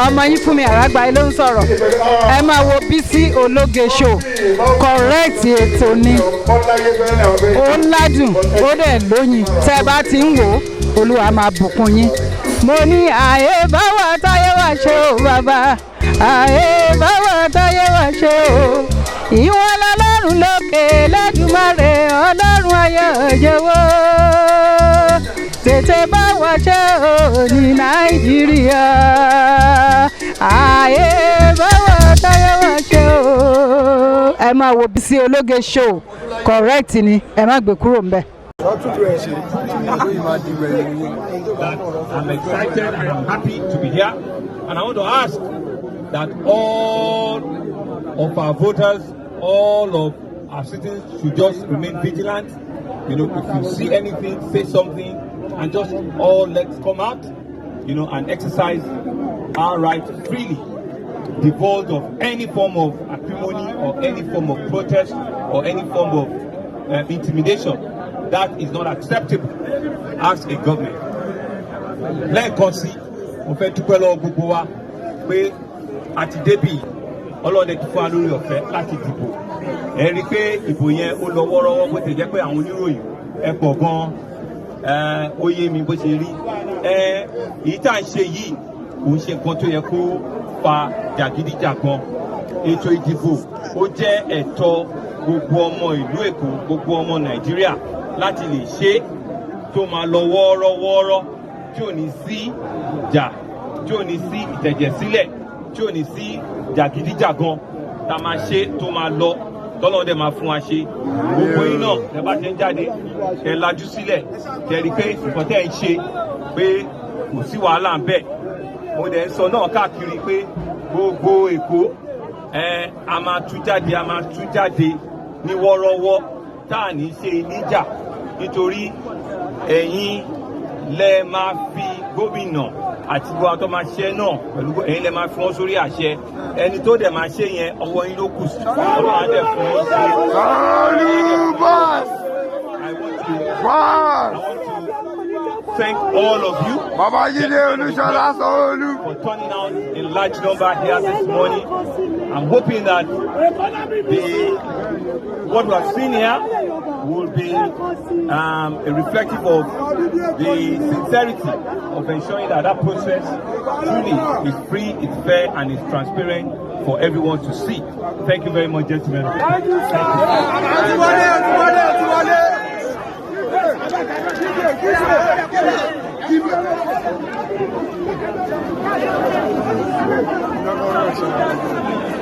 ọmọ yín fún mi àràgbà ló ń sọ̀rọ̀ ẹ máa wo Bisi Ologe Show correct ètò ni ó ládùn ó dẹ̀ lóyin tẹ́ bá ti ń wò Olúwa máa bùkún yín mo ní àyè báwa táyé wá ṣe o bàbá àyè báwa táyé wá ṣe o ìwọ̀n lọ́lọ́run lókè lẹ́dùnmáre ọlọ́run ayọ̀ jẹ́wọ́ tètè bá wa ṣe o ní Nàìjíríà àyè bá wa táyé wa ṣe o. ẹ máa wo Bisi Ologe Show correct ni ẹ má gbé kúrò ńbẹ̀. I'm excited and I'm happy to be here, and I want to ask that all of our voters, all of our citizens should just remain vigilant. You know, if you see anything, say something, and just all let's come out, you know, and exercise our right freely, devoid of any form of acrimony or any form of protest or any form of intimidation. That is not acceptable as a government. Lẹ́ẹ̀kan sí, mo fẹ́ dúpẹ́ lọ́wọ́ gbogbo wa pé àti débì Ọlọ́run ti fún wa lórí ọ̀fẹ́ láti dìbò. Ẹ rí i pé ìbò yẹn ó lọ wọ́rọ́wọ́ bó ti jẹ́ pé àwọn oníròyìn ẹ pọ̀ gan-an. Ó yé mi bó ṣe rí. Èyí tá à ń ṣe yìí kò ń ṣe nǹkan tó yẹ kó fa jàgídíjàgan. Ètò ìdìbò ó jẹ́ ẹ̀tọ́ gbogbo ọmọ ìlú Èkó, gbogbo ọmọ Nàìjíríà láti lè ṣe tó máa lọ wọ́ọ́rọ́wọ́ọ́rọ́ tí ò ní sí ìjà, tí ò ní sí ìtẹ̀jẹ̀sílẹ̀, tí ò ní sí jàgídíjàgan tá a máa ṣe tó máa lọ tọ́lọ́ dẹ̀ máa fún wa ṣe. Gbogbo yín náà ẹ bá ṣe ń jáde ẹ lajú sílẹ̀ kẹ́ rí pé nǹkan tẹ́ ń ṣe pé kò sí wàhálà ń bẹ̀. Mo dẹ̀ ń sọ náà káàkiri pé gbogbo Èkó a máa tú jáde ní wọ́ọ́rọ́wọ́ tá à ní ṣe níjà nítorí ẹ̀yin lẹ máa fi gómìnà àti gbogbo àwọn tó máa ṣe náà pẹ̀lú ẹ̀yin lẹ máa fi wọ́n sórí àṣẹ ẹni tó dẹ̀ máa ṣe yẹn ọwọ́ yín ló kù sí ọlọ́run á dẹ̀ fún yín ṣe. Thank all of you for turning out in large number here this morning. I'm hoping that what we have seen here will be a reflective of the sincerity of ensuring that that process truly is free, it's fair, and it's transparent for everyone to see. Thank you very much, gentlemen. Thank you. Thank you.